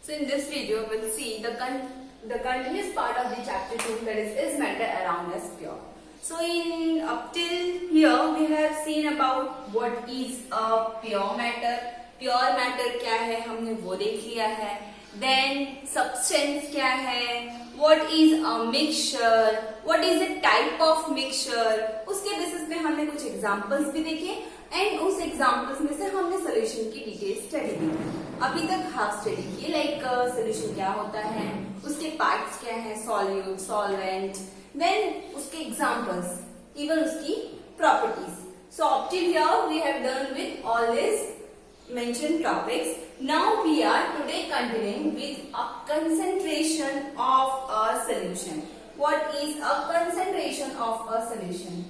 So in this video, we'll see the continuous part of the chapter 2, that is matter around us pure. So in up till here, we have seen about what is a pure matter. Pure matter क्या है हमने वो देख लिया है. Then substance क्या है, what is a mixture, what is the type of mixture. उसके बेसिस पे हमने कुछ एग्जांपल्स भी देखे एंड उस एग्जांपल्स में से हमने सोल्यूशन की डिटेल स्टडी की. अभी तक हाफ स्टडी की, लाइक सोल्यूशन क्या होता है, उसके पार्ट्स क्या है, सॉल्यूट, सॉल्वेंट, देन उसके एग्जांपल्स, इवन उसकी properties. So up till here we have done with all this mentioned topics. Now we are today continuing with a concentration of a solution. What is a concentration of a solution?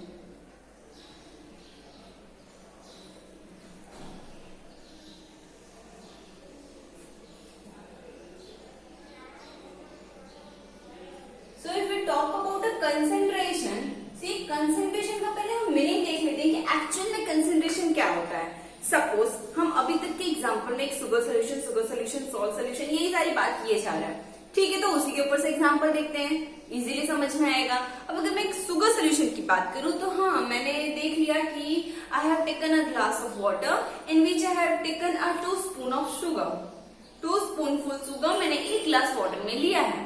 So if we talk about a concentration, see concentration का पहले हम meaning देख लेते हैं कि actual में concentration क्या होता है. सपोज हम अभी तक के एग्जांपल में एक शुगर सोल्यूशन, सॉल्ट सोल्यूशन, यही सारी बात किए जा रहा है. ठीक है, तो उसी के ऊपर से एग्जांपल देखते हैं, इजीली समझ में आएगा. अब अगर मैं एक शुगर सोल्यूशन की बात करूं तो हाँ, मैंने देख लिया कि I have taken a glass of water in which I have taken a 2 spoon of sugar. 2 spoonful sugar मैंने एक ग्लास वाटर में लिया है.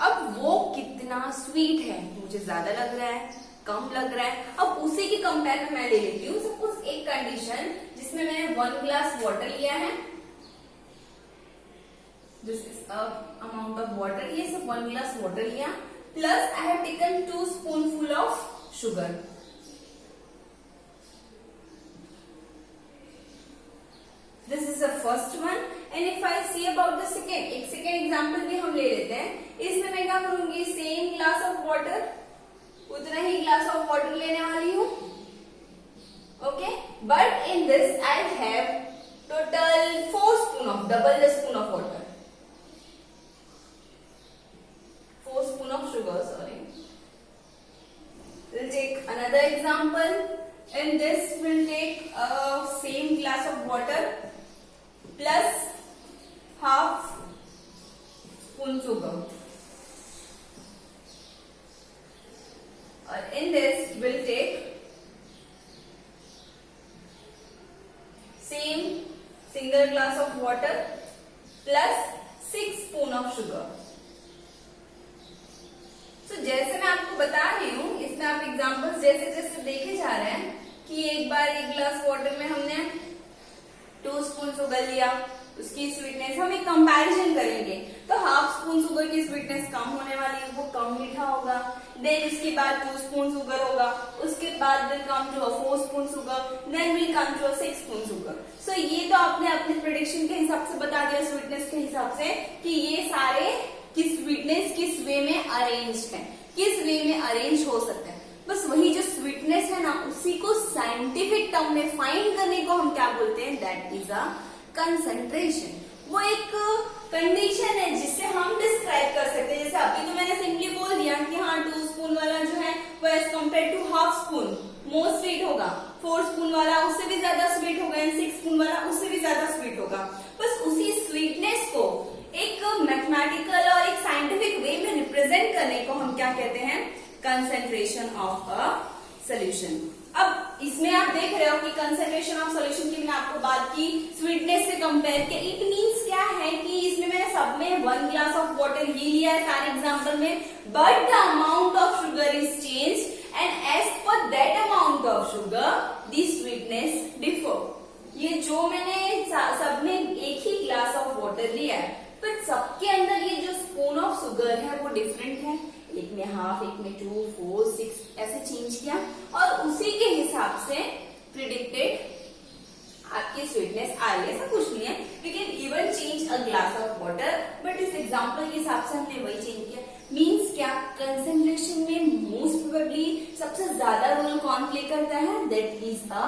अब वो कितना स्वीट है, मुझे ज्यादा लग रहा है, कम लग रहा है. अब उसी के कंपेयर में मैं ले लेती हूँ सपोज एक कंडीशन जिसमें मैंने 1 ग्लास वाटर लिया है. This is amount of water, ये सब 1 ग्लास वाटर लिया, plus I have taken 2 spoonful of sugar. This is the first one. And if I see about the second, एक सेकेंड एग्जाम्पल भी हम ले लेते हैं. इसमें मैं क्या करूंगी, सेम ग्लास ऑफ वाटर, उतना ही ग्लास ऑफ वाटर लेने वाली हूं. Okay, but in this I have total 4 spoon of, double the spoon of water, 4 spoon of sugar, sorry. We'll take another example. In this we'll take same glass of water plus half spoon sugar. In this we'll take same single glass of water plus 6 spoon of sugar. So जैसे मैं आपको बता रही हूँ, इसमें आप examples जैसे जैसे देखे जा रहे हैं कि एक बार एक ग्लास वाटर में हमने 2 स्पून शुगर लिया, उसकी स्वीटनेस हम एक कंपैरिजन करेंगे तो हाफ स्पून शुगर की स्वीटनेस कम होने वाली है, वो कम मीठा होगा. देन उसके बाद 2 स्पून शुगर होगा, उसके बाद will come to 4 spoon sugar, then will come to 6 spoon sugar. So ये तो आपने अपने प्रेडिक्शन के हिसाब से बता दिया, स्वीटनेस के हिसाब से, कि ये सारे की स्वीटनेस किस वे में अरेंज है, किस वे में अरेंज हो सकते हैं. बस वही जो स्वीटनेस है ना, उसी को साइंटिफिक टर्म में फाइंड करने को हम क्या बोलते हैं, दैट इज अ कंसंट्रेशन. वो एक कंडीशन है जिससे हम डिस्क्राइब कर सकते हैं. जैसे अभी तो मैंने सिंपली बोल दिया कि हाँ 2 स्पून वाला जो है वो as compare to half spoon more sweet होगा, 4 स्पून वाला उससे भी ज्यादा स्वीट होगा, एंड 6 स्पून वाला उससे भी ज्यादा स्वीट होगा. बस उसी स्वीटनेस को एक मैथमेटिकल और एक साइंटिफिक वे में रिप्रेजेंट करने को हम क्या कहते हैं, कंसंट्रेशन ऑफ अ सोल्यूशन. अब इसमें आप देख रहे हो कि कंसंट्रेशन ऑफ सोल्यूशन की मैंने आपको बात की स्वीटनेस से कंपेयर के. इट मींस क्या है कि इसमें मैंने सब में 1 ग्लास ऑफ वाटर ही लिया है सारे एग्जांपल में, but the amount of sugar is change and as per that amount of sugar the sweetness differ. ये जो मैंने सब में एक ही ग्लास ऑफ वाटर लिया है, बट सबके अंदर ये जो स्पून ऑफ शुगर है वो डिफरेंट है. एक में हाफ, एक में 2, 4, 6 ऐसे चेंज किया और उसी के हिसाब से प्रिडिक्टेड आपकी स्वीटनेस आ रही है. ऐसा कुछ नहीं है, we can even change a glass of water, but इस एग्जांपल के हिसाब से हमने वही चेंज किया. मीन्स क्या, कंसंट्रेशन में मोस्ट प्रोबेबली सबसे ज्यादा रोल कौन प्ले करता है, that is a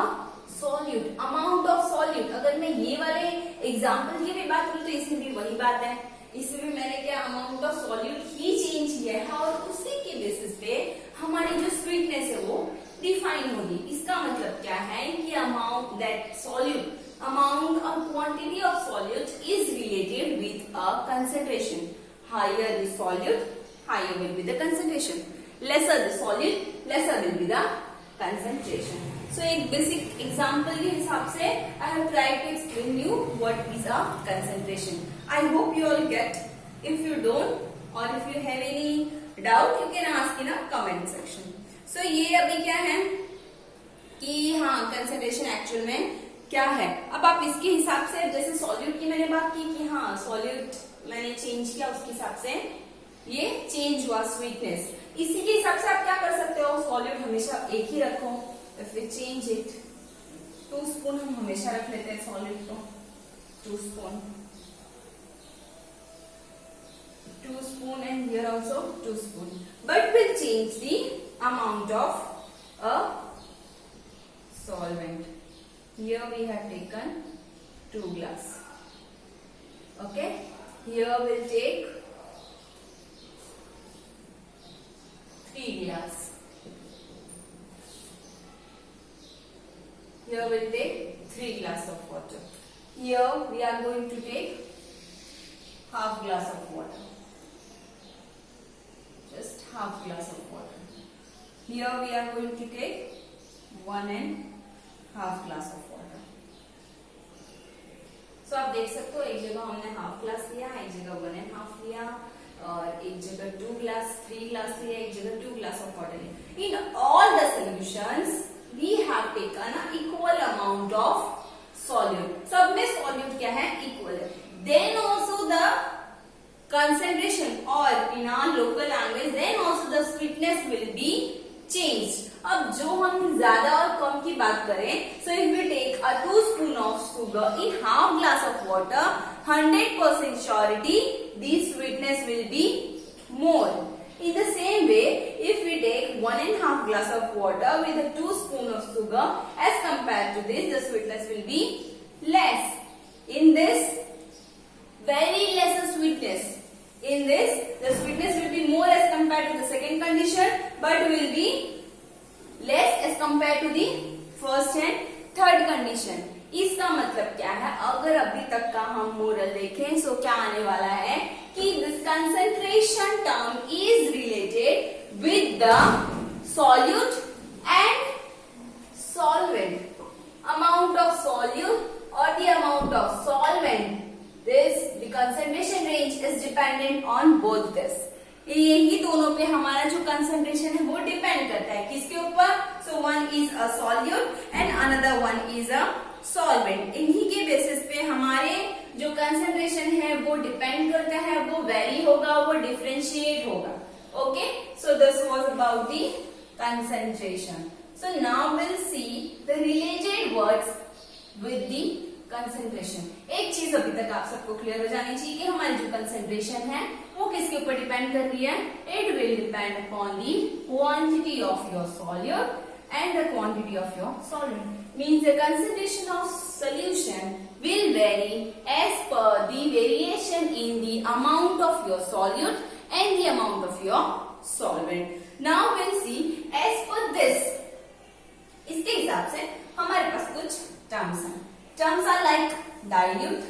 solute, amount of solute. अगर मैं ये वाले एग्जांपल की भी बात करूं तो इसमें भी वही बात है. इसमें भी मैंने क्या, amount of solute he change किया है और उसी के बेसिस पे हमारी जो स्वीटनेस है वो डिफाइन होगी. इसका मतलब क्या है कि amount that solute, amount or quantity of solute is related with a concentration. Higher the solute, higher will be the concentration. Lesser the solute, lesser will be the concentration. So एक basic example के हिसाब से I have tried to explain you what is a concentration. I hope you all get. If you don't or if you have any doubt, you can ask in a comment section. So ये अभी क्या है कि हाँ concentration actual में क्या है. अब आप इसके हिसाब से जैसे सॉल्यूट की मैंने बात की कि हाँ सॉल्यूट मैंने चेंज किया, उसके हिसाब से ये चेंज हुआ स्वीटनेस. इसी के हिसाब से आप क्या कर सकते हो, सॉल्यूट हमेशा एक ही रखो. If we change it, 2 spoon हम हमेशा रख लेते हैं सॉल्यूट को. 2 spoon, 2 spoon and here also 2 spoon. But will change the amount of a solvent. Here we have taken 2 glass. Okay. Here we'll take 3 glass. Here we'll take 3 glass of water. Here we are going to take half glass of water. Just half glass of water. Here we are going to take 1.5 glass of water. So आप देख सकते हो एक जगह हमने half glass लिया, एक जगह 1.5 लिया, और एक जगह 2 ग्लास, 3 ग्लास लिया, एक जगह 2 ग्लास of water लिया. In all the solutions we have taken an equal amount of solute. सब में solute क्या है, equal है. Then also the concentration or in our local language then also the sweetness will be changed. अब जो हम ज्यादा और कम की बात करें, so if we take a 2 spoon of sugar in half glass of water, 100% surety the sweetness will be more. In the same way, if we take 1.5 glass of water with a 2 spoon of sugar, as compared to this, the sweetness will be less. In this, very lesser sweetness. In this, the sweetness will be more as compared to the second condition, but will be less as compared to the first and third condition. इसका मतलब क्या है, अगर अभी तक का हम moral देखें सो क्या आने वाला है कि this concentration term is related with the solute and solvent. Amount of solute और the amount of solvent, this the concentration range is dependent on both this. यही दोनों पे हमारा जो कंसंट्रेशन है वो डिपेंड करता है किसके ऊपर. So one is a solute and another one is a solvent. इन्हीं के बेसिस पे हमारे जो कंसंट्रेशन है वो डिपेंड करता है, वो वेरी होगा, वो डिफरेंशिएट होगा. Okay, so this was about the concentration. So now will see the related words with the concentration. एक चीज अभी तक आप सबको क्लियर हो जानी चाहिए कि हमारी जो कंसंट्रेशन है वो किसके ऊपर डिपेंड कर रही है. It will depend upon the quantity of your solute and the quantity of your solvent. Means the concentration of solution will vary as per the variation in the amount of your solute and the amount of your solvent. Now will see as per this. इसके हिसाब से हमारे पास कुछ terms हैं. Terms are like dilute,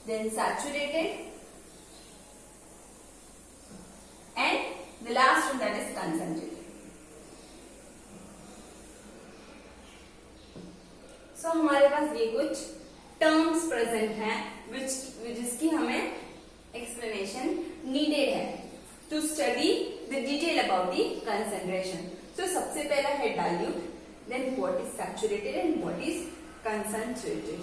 then saturated, and the last one that is concentrated. So हमारे पास ये कुछ terms present हैं जिसकी हमें explanation needed है to study the detail about the concentration. तो सबसे पहला है dilute, then what is saturated and what is concentrated.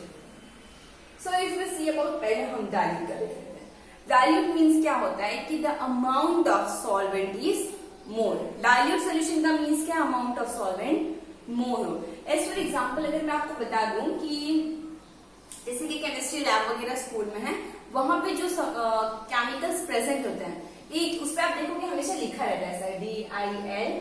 So if we see about, पहले हम डाइल्यूट कर लेते हैं. डाइल्यूट मींस क्या होता है कि the amount of solvent is more. Dilute solution का मींस क्या, अमाउंट ऑफ सॉल्वेंट मोर हो. एज फॉर एग्जांपल अगर मैं आपको बता दूं कि जैसे कि केमिस्ट्री लैब वगैरह स्कूल में है, वहां पे जो केमिकल्स प्रेजेंट होते हैं, एक उस पर आप देखोगे हमेशा लिखा रहता है ऐसा DIL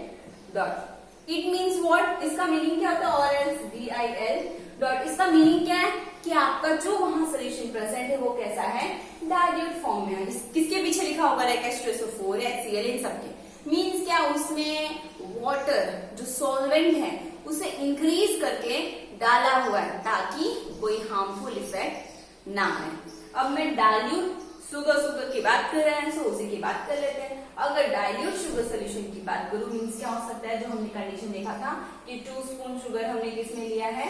dot. It means what, इसका मीनिंग क्या होता है, और एल्स DIL डॉट. इसका मीनिंग क्या है कि आपका जो वहां सोल्यूशन प्रेजेंट है वो कैसा है, डाइल्यूट फॉर्म में है. किसके पीछे लिखा होगा, H2SO4 HCl इन सबके. मीन्स क्या, उसमें वाटर जो सॉल्वेंट है उसे इंक्रीज करके डाला हुआ है ताकि कोई हार्मफुल इफेक्ट ना आए। अब मैं डाइल्यूट शुगर की बात कर रहे हैं, सो उसी की बात कर लेते हैं। अगर डाइल्यूट शुगर सोल्यूशन की बात करूं, मीन्स क्या हो सकता है, जो हमने कंडीशन देखा था कि 2 स्पून शुगर हमने किसमें लिया है,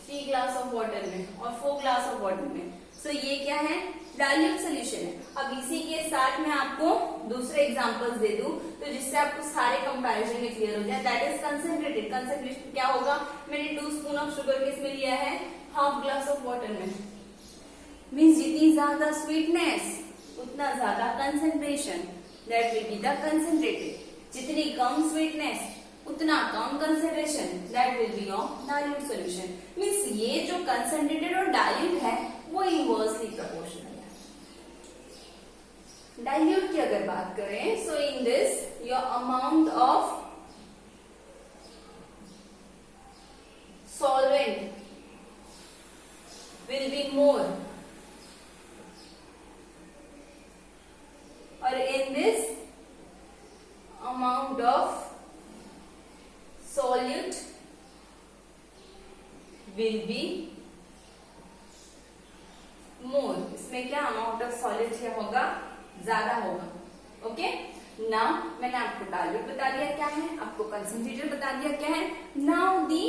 3 ग्लास ऑफ वाटर में और 4 ग्लास ऑफ वाटर में। सो ये क्या है, डाइल्यूट सोल्यूशन है। अब इसी के साथ मैं आपको दूसरे एग्जांपल्स दे दूं तो जिससे आपको सारे कंपैरिजन में क्लियर हो जाए। That is concentrated. कंसंट्रेशन क्या होगा, मैंने 2 स्पून ऑफ शुगर किसमें लिया है, हाफ ग्लास ऑफ वाटर में। मीन्स जितनी ज्यादा स्वीटनेस उतना ज्यादा concentration, that will be the concentrated. जितनी कम स्वीटनेस उतना कम concentration, that will be of dilute solution. Means ये जो कंसंट्रेटेड और डाइल्यूट है वो इनवर्सली प्रोपोर्शनल है। डाइल्यूट की अगर बात करें, so in this your amount of solvent will be more, or in this amount of solute will be more। इसमें क्या अमाउंट ऑफ सॉलिड क्या होगा, ज्यादा होगा। ओके, नाउ मैंने आपको डाइल्यूट बता दिया क्या है, आपको कंसंट्रेटेड बता दिया क्या है। Now the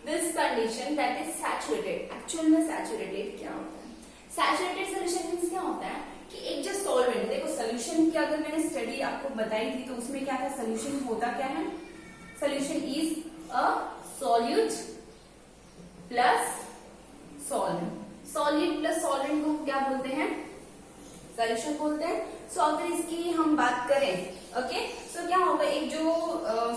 this condition that is saturated. Actual में सैचुरेटेड क्या होता है, सैचुरेटेड सोल्यूशन मींस क्या होता है कि एक जो सॉल्वेंट, देखो सोल्यूशन की अगर मैंने स्टडी आपको बताई थी तो उसमें क्या था, सोल्यूशन होता क्या है, solution is a solute plus solvent. Solute plus solvent को हम क्या बोलते हैं, सोल्यूशन बोलते हैं। सो अगर इसकी हम बात करें, ओके, सो क्या होगा, एक जो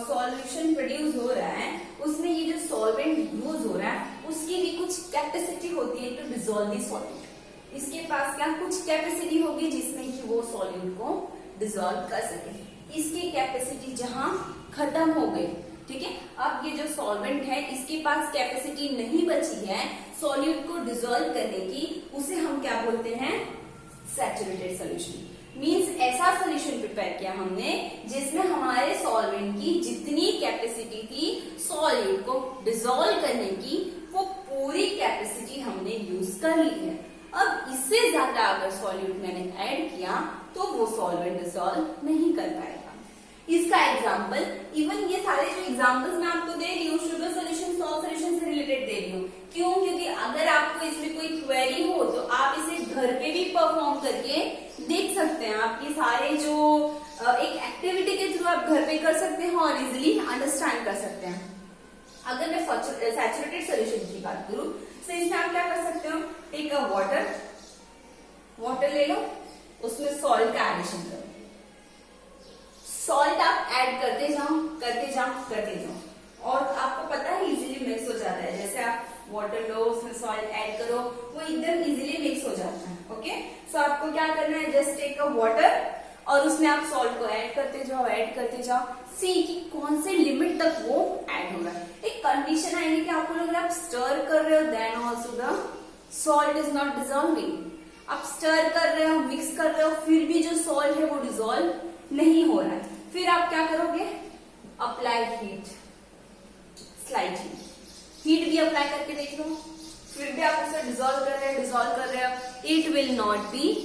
सॉल्यूशन प्रोड्यूस हो रहा है उसमें ये जो सॉल्वेंट यूज हो रहा है उसकी भी कुछ कैपेसिटी होती है टू डिसॉल्व दी सॉल्वेंट। इसके पास क्या कुछ कैपेसिटी होगी जिसमें कि वो सॉल्यूट को डिसॉल्व कर सके। इसकी कैपेसिटी जहां खत्म हो गई, ठीक है, अब ये जो सॉल्वेंट है इसके पास कैपेसिटी नहीं बची है सॉल्यूट को डिसॉल्व करने की, उसे हम क्या बोलते हैं, सैचुरेटेड सोल्यूशन। मींस ऐसा सोल्यूशन प्रिपेयर किया हमने जिसमें हमारे सॉल्वेंट की जितनी कैपेसिटी थी सॉल्यूट को डिसॉल्व करने की, वो पूरी कैपेसिटी हमने यूज कर ली है। अब इससे ज्यादा अगर सॉल्यूट मैंने ऐड किया तो वो सॉल्वेंट डिसॉल्व नहीं कर पाएगा। इसका एग्जाम्पल, इवन ये सारे जो एग्जाम्पल्स मैं आपको दे रही हूँ शुगर सोल्यूशन सॉल्ट सोल्यूशन से रिलेटेड दे रही हूँ। क्यों, क्योंकि अगर आपको इसमें कोई क्वेरी हो तो आप इसे घर पे भी परफॉर्म करके देख सकते हैं। आप ये सारे जो एक एक्टिविटी के थ्रू आप घर पे कर सकते हैं और इजिली अंडरस्टैंड कर सकते हैं। अगर मैं सैचुरेटेड सोल्यूशन की बात करूं तो इसमें आप क्या कर सकते हो, टेक अ वाटर ले लो, उसमें सॉल्ट का एडिशन करो, सॉल्ट आप ऐड करते जाओ और आपको पता है इजीली मिक्स हो जाता है। जैसे आप वाटर लो, उसमें सॉल्ट ऐड करो, वो एकदम इजीली मिक्स हो जाता है। ओके, सो आपको क्या करना है, जस्ट टेक अ वाटर और उसमें आप सॉल्ट को ऐड करते जाओ, सी कि कौन से लिमिट तक वो ऐड हो रहा है। एक कंडीशन आएगी कि आपको अगर आप स्टर कर रहे हो then also the salt is not dissolving. आप स्टर कर रहे हो, मिक्स कर रहे हो, फिर भी जो सॉल्ट है वो डिसॉल्व नहीं हो रहा है, फिर आप क्या करोगे, अप्लाई हीट, स्लाइट हीट भी अप्लाई करके देख लो, फिर भी आप उसे डिसॉल्व कर रहे हो, it will not be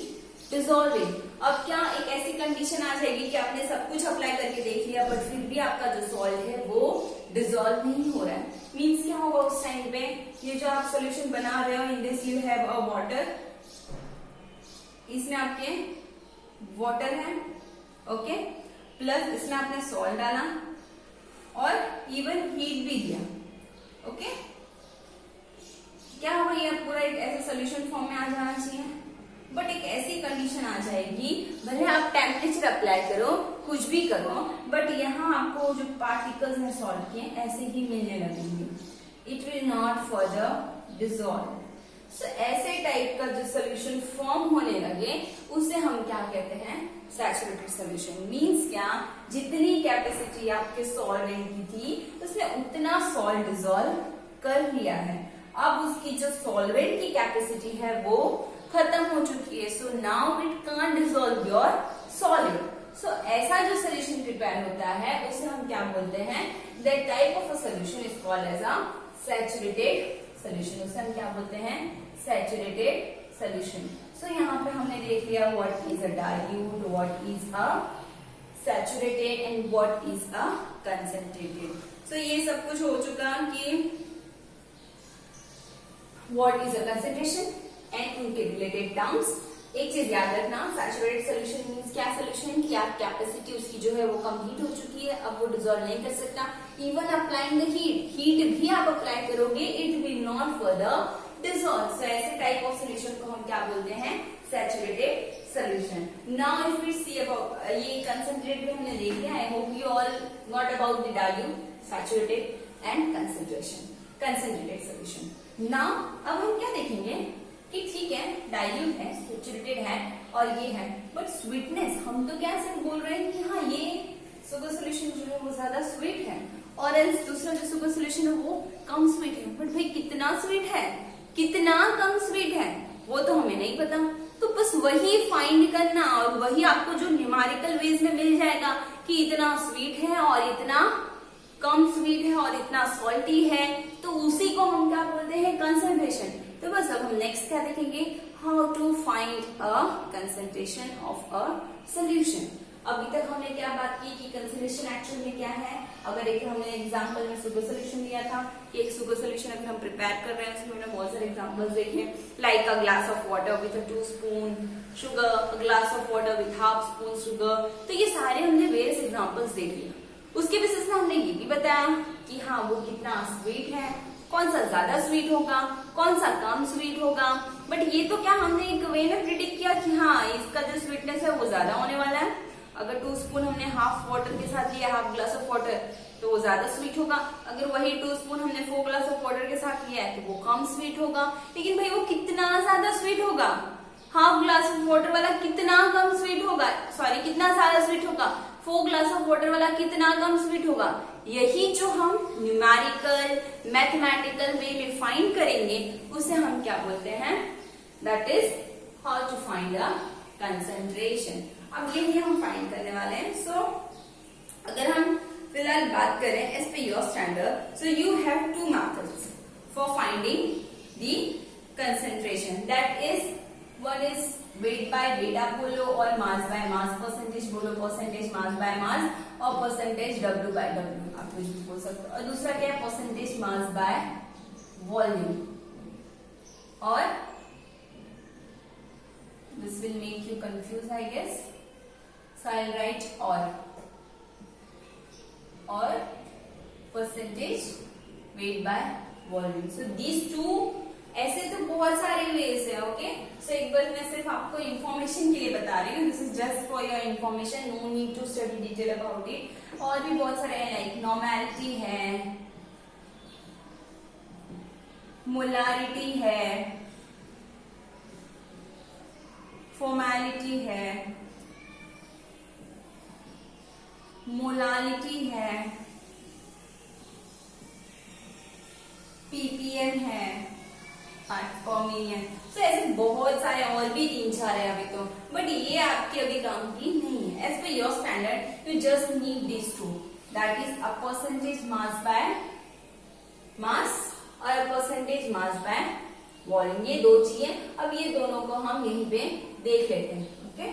dissolving. अब क्या एक ऐसी कंडीशन आ जाएगी कि आपने सब कुछ अप्लाई करके देख लिया बट फिर भी आपका जो सॉल्ट है वो डिसॉल्व नहीं हो रहा है। मीन्स क्या होगा उस टाइम पे, ये जो आप सोल्यूशन बना रहे हो, in this you have a water, इसमें आपके वाटर है, ओके, प्लस इसमें आपने सॉल्ट डाला और इवन हीट भी दिया। ओके, क्या होगा, ये पूरा एक ऐसे सोल्यूशन फॉर्म में आ जाना चाहिए। बट एक ऐसी कंडीशन आ जाएगी, भले आप टेम्परेचर अप्लाई करो, कुछ भी करो, बट यहाँ आपको जो पार्टिकल्स हैं सॉल्ट के ऐसे ही मिलने लगेंगे, it will not further dissolve. So ऐसे टाइप का जो सोल्यूशन फॉर्म होने लगे उसे हम क्या कहते हैं, सैचुरेटेड सोल्यूशन। मींस क्या, जितनी कैपेसिटी आपके सॉल्वेंट की थी उसने उतना सॉल्ट डिसॉल्व कर लिया है। अब उसकी जो सॉल्वेंट की कैपेसिटी है वो खत्म हो चुकी है, so now it can't dissolve your solid. So ऐसा जो सोल्यूशन प्रिपेयर होता है उसे हम क्या बोलते हैं, that type of a solution is called as a saturated solution, उसे हम क्या बोलते हैं, सैचुरेटेड सोल्यूशन। सो यहाँ पे हमने देख लिया what is a dilute, what is a saturated and what is a concentrated. So ये सब कुछ हो चुका कि what is a concentration and उनके रिलेटेड टर्म्स। एक चीज याद रखना, सैचुरेटेड सोल्यूशन मींस क्या सोल्यूशन की आप कैपेसिटी उसकी जो है वो कंप्लीट हो चुकी है, अब वो डिसॉल्व नहीं कर सकता। इवन अप्लाइंग द हीट भी आप अप्लाई करोगे, it will not further dissolve. So ऐसे टाइप ऑफ सोल्यूशन को हम क्या बोलते हैं, saturated solution. Now if we see about ये कंसंट्रेट भी हमने देख लिया। I hope you all not about the dilute, saturated and concentrated solution. Now अब हम क्या देखेंगे कि ठीक है डाइल्यूट है, सैचुरेटेड है और ये है, बट स्वीटनेस हम तो क्या से बोल रहे हैं कि हाँ ये सुगर सोल्यूशन जो है वो ज्यादा स्वीट है और एल्स दूसरा जो सुगर सोल्यूशन है वो कम स्वीट है। बट भाई कितना स्वीट है, कितना कम स्वीट है, वो तो हमें नहीं पता। तो बस वही फाइंड करना और वही आपको जो न्यूमेरिकल वेज में मिल जाएगा कि इतना स्वीट है और इतना कम स्वीट है और इतना सॉल्टी है, तो उसी को हम क्या बोलते हैं, कंसंट्रेशन। तो बस अब हम नेक्स्ट क्या देखेंगे, how to find a concentration of a solution. अभी तक हमने क्या बात की कि कंसंट्रेशन एक्चुअल में क्या है। अगर एक हमने एग्जांपल में सुगर सोल्यूशन दिया था कि एक सुगर सोल्यूशन अगर हम प्रिपेयर कर रहे हैं उसमें हमने बहुत सारे एग्जांपल्स देखे, like a glass of water with 2 spoon sugar, a glass of water with half spoon sugar. तो ये सारे हमने वेरियस एग्जांपल्स देख लिए। उसके बेसिस में हमने ये भी बताया कि हाँ वो कितना स्वीट है, कौन सा ज्यादा स्वीट होगा, कौन सा कम स्वीट होगा। बट ये तो क्या हमने एक वे में प्रिडिक्ट किया कि हाँ इसका जो स्वीटनेस है वो ज्यादा होने वाला है। अगर 2 स्पून हमने हाफ वाटर के साथ लिया, हाफ ग्लास ऑफ वाटर, तो वो ज्यादा स्वीट होगा। अगर वही 2 स्पून हमने 4 ग्लास ऑफ वाटर के साथ लिया है तो वो कम स्वीट होगा। लेकिन भाई वो कितना ज्यादा स्वीट होगा, हाफ ग्लास ऑफ वाटर वाला कितना कम स्वीट होगा, सॉरी कितना ज्यादा स्वीट होगा, 4 ग्लास ऑफ वाटर वाला कितना कम स्वीट होगा। यही जो हम न्यूमेरिकल मैथमेटिकल वे में फाइंड करेंगे उसे हम क्या बोलते हैं, that is how to find a concentration. अब यही हम फाइंड करने वाले हैं। सो अगर हम फिलहाल बात करें एज पे your standard, so you have 2 methods for finding the concentration, that is one is weight by weight आप बोलो और मास बाय मास, परसेंटेज बोलो परसेंटेज मास बाय मास, और परसेंटेज W बाय W आप कुछ भी बोल सकते हो। और दूसरा क्या है, परसेंटेज मास बाय वॉल्यूम। और this will make you confuse I guess, so I will write और percentage weight by volume. So these 2, ऐसे तो बहुत सारे वेज है। ओके, सो एक बार मैं सिर्फ आपको इंफॉर्मेशन के लिए बता रही हूँ, this is just for your information, no need to study detail about it. और भी बहुत सारे हैं, लाइक नॉर्मेलिटी है, मोलारिटी है, फॉर्मेलिटी है, मोलालिटी है, पीपीएम है, सो ऐसे बहुत सारे और भी 3-4 है अभी तो, बट ये आपके अभी काम की नहीं है। As per your standard you just need this 2, that is a percentage mass by mass और a percentage mass by volume. ये 2 चीजें, अब ये दोनों को हम यहीं पे देख लेते हैं। Okay,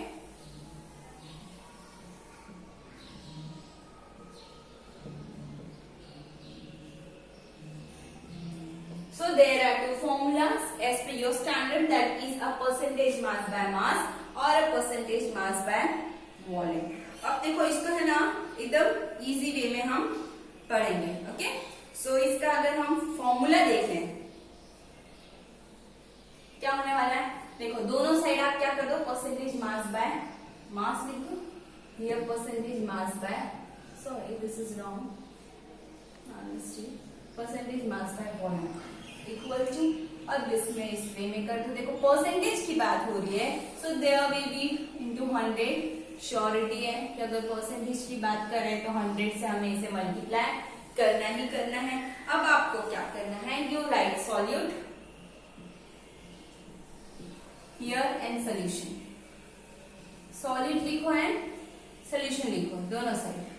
so there are 2 formulas as per your standard, that is a percentage mass by mass और a percentage mass by volume। अब देखो इसको है ना एकदम इजी वे में हम पढ़ेंगे। ओके, सो इसका अगर हम फॉर्मूला देखें क्या होने वाला है, देखो दोनों साइड आप क्या कर दो, परसेंटेज मास बाय मास लिख दो, here percentage mass by, sorry this is wrong, percentage mass by volume equal to, अब इसमें इस वे में कर दो। देखो परसेंटेज की बात हो रही है, so there will be into 100, surety है कि अगर परसेंटेज की बात करें तो 100 से हमें इसे मल्टीप्लाई करना ही करना है। अब आपको क्या करना है, you right solute here and solution, solute लिखो एंड सोल्यूशन लिखो दोनों साइड।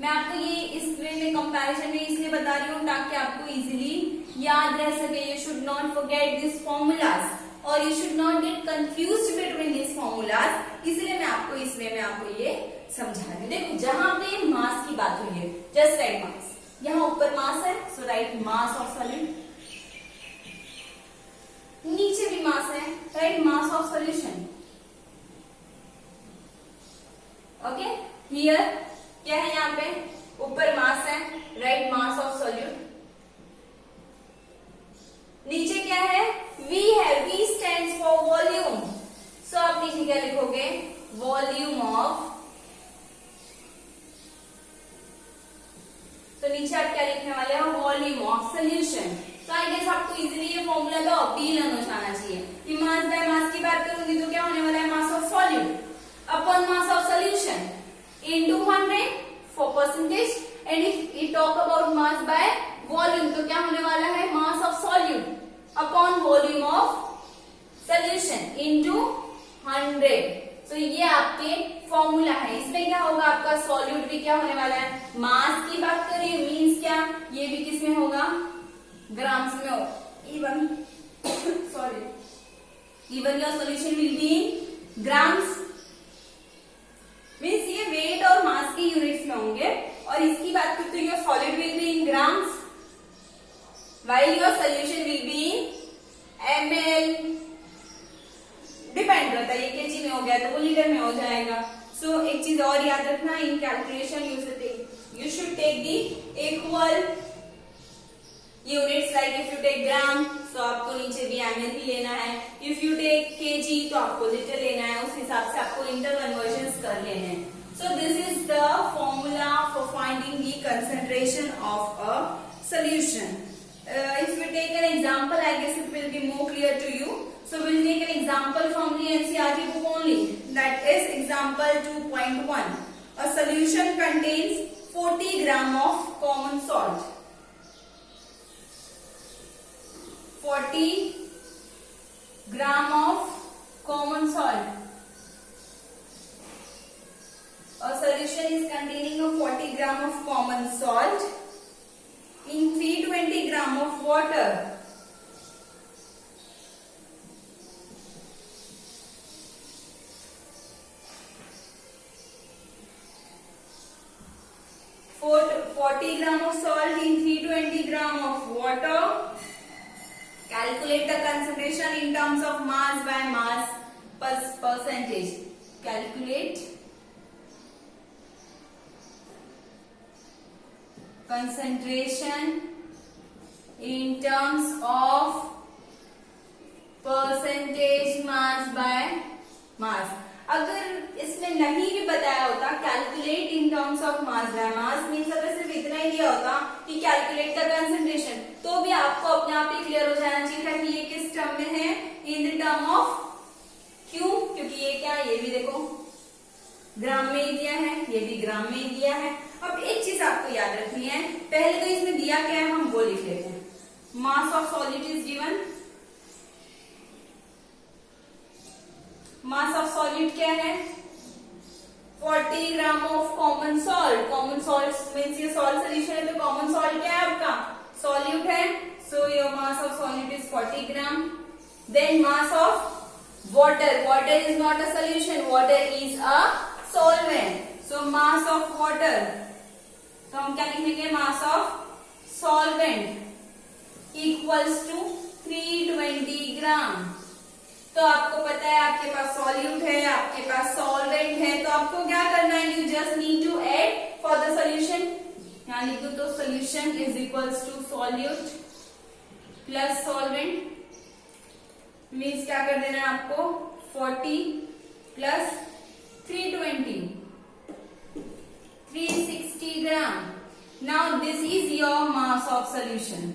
मैं आपको ये इस वे में कंपैरिजन में इसलिए बता रही हूँ ताकि आपको इजीली याद रह सके। You should not forget this formulas और you should not get confused between this formulas. इसलिए मैं आपको इस वे में आपको ये समझा रही हूँ। देखो जहां पे मास की बात हुई है, जस्ट राइट मास। यहाँ ऊपर मास है, सो राइट मास ऑफ सॉलिड। नीचे भी मास है, right mass of solution. Okay, here क्या है, यहाँ पे ऊपर मास है, राइट मास ऑफ सॉल्यूट। नीचे क्या है, V है, V स्टैंड्स फॉर वॉल्यूम। सो आप नीचे क्या लिखोगे, वॉल्यूम ऑफ। तो नीचे आप क्या लिखने वाले हो, वॉल्यूम ऑफ सोल्यूशन। तो आई गेस आपको इजीली ये फॉर्मूला तो अभी लर्न हो जाना चाहिए कि मास बाय मास की बात करूंगी तो क्या होने वाला है, मास of solute upon mass of solution into 100 for percentage, and if we talk about mass by volume तो क्या होने वाला है, mass of solute upon volume of solution into 100। तो ये आपके फॉर्मूला है। इसमें क्या होगा, आपका सॉल्यूट भी क्या होने वाला है, मास की बात करें मीन्स क्या, ये भी किस में होगा, ग्राम्स में होगा। Even sorry even your solution will be in grams, means ये वेट और मास की यूनिट्स में होंगे। और इसकी बात करते हैं, your solid will be in grams while your solution will be in ml। Depend करता है, ये केजी में हो गया तो वो लीटर में हो जाएगा। सो एक चीज और याद रखना, in calculation you should take the equal units. Like if you take gram तो आपको नीचे भी ml ही लेना है, इफ यू टेक केजी तो आपको लीटर लेना है, उस हिसाब से आपको इंटर कन्वर्जन कर लेने हैं। So this is the formula for finding the concentration of a solution. If we take an example, I guess it will be more clear to you. So we'll take an example from the NCERT book only. That is example 2.1. A solution contains 40 gram of common salt. 40 gram of common salt. A solution is containing a 40 gram of common salt in 320 gram of water. For 40 gram of salt in 320 gram of water. Calculate the concentration in terms of mass by mass percentage. Calculate concentration in terms of percentage mass by mass। अगर इसमें नहीं भी बताया होता calculate in terms of mass by mass means अगर सिर्फ इतना ही दिया होता कि कैलकुलेट द कंसंट्रेशन, तो भी आपको अपने आप ही क्लियर हो जाना चाहिए था कि ये किस टर्म में है, in the term of Q. क्योंकि ये क्या, ये भी देखो ग्राम में ही दिया है, ये भी ग्राम में ही दिया है। अब एक चीज आपको याद रखनी है, पहले तो इसमें दिया क्या है हम वो लिख लेते हैं। Mass of solid is given, mass of solid क्या है, 40 gram of common salt. Common salt means ये सॉल्ट सोल्यूशन है तो कॉमन सॉल्ट क्या है आपका, सॉल्यूट है। So your mass of solid is 40 gram. Then mass of water, water is not a solution, water is a solvent. So mass of water, तो हम क्या लिखेंगे, mass of solvent equals to 320 ग्राम। तो आपको पता है आपके पास सॉल्यूट है, आपके पास सॉल्वेंट है, तो आपको क्या करना है, you just need to add for the solution. यहां लिख दो तो solution is equals to solute plus solvent. Means क्या कर देना है आपको, 40 plus 320, 360 gram. Now this is your mass of solution,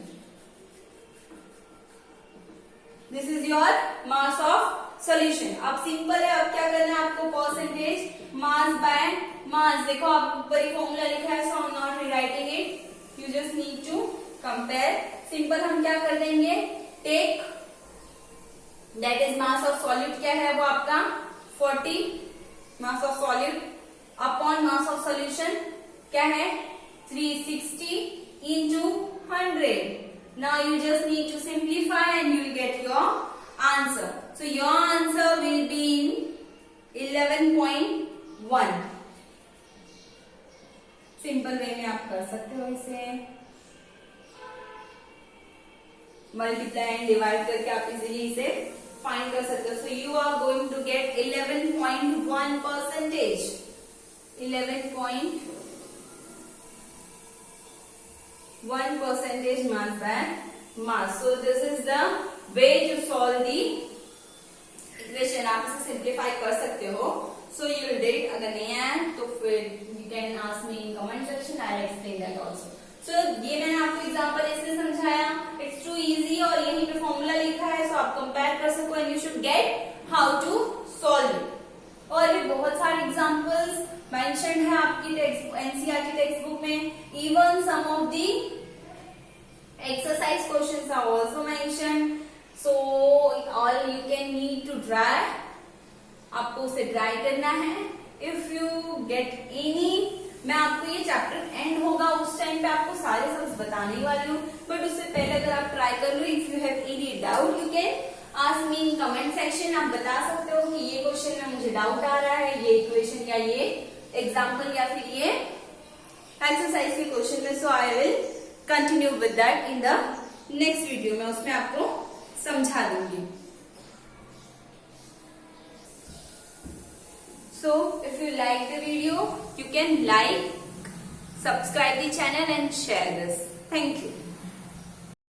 this is your mass of solution. अब सिंपल है, अब क्या करना है आपको, परसेंटेज मास बाय मास। देखो आप ऊपर ही फॉर्मूला लिखा है, so I am not rewriting it, you just need to compare. Simple हम क्या कर देंगे, take that is mass of solute क्या है वो आपका 40 mass of solute upon mass of solution क्या है 360 into 100। Now you just need to simplify and you will get your answer. So your answer will be in 11.1. Simple way में आप कर सकते हो इसे, मल्टीप्लाई एंड डिवाइड करके आप इजीली इसे फाइंड कर सकते हो. So you are going to get 11.1%. 11.1% mass back mass. So this is the way to solve the equation. आप इसे सिंप्लीफाई कर सकते हो. So you will do it. अगर नहीं है तो फिर you can ask me in comment section. I'll explain that also. So ये मैंने आपको एग्जांपल इसलिए समझाया. It's too easy और यहीं पे फॉर्मूला लिखा है, so आप कंपेयर कर सको and you should get how to solve it. और भी बहुत सारे एग्जांपल्स मेंशन्ड है आपकी एनसीईआरटी टेक्स्ट बुक में. Even some of the exercise questions are also mentioned. So all you can need to try. आपको उसे ट्राई करना है. इफ यू गेट एनी, मैं आपको ये चैप्टर एंड होगा उस टाइम पे आपको सारे सब्स बताने वाली हूँ, बट उससे पहले अगर आप ट्राई कर लो, if you have any doubt you can ask me in comment section. आप बता सकते हो कि ये क्वेश्चन में मुझे डाउट आ रहा है, ये इक्वेशन या ये एग्जाम्पल या फिर ये एक्सरसाइज के क्वेश्चन में. So I will continue with that in the next video. मैं उसमें आपको समझा दूंगी. So if you like the video, you can like, subscribe the channel and share this. Thank you.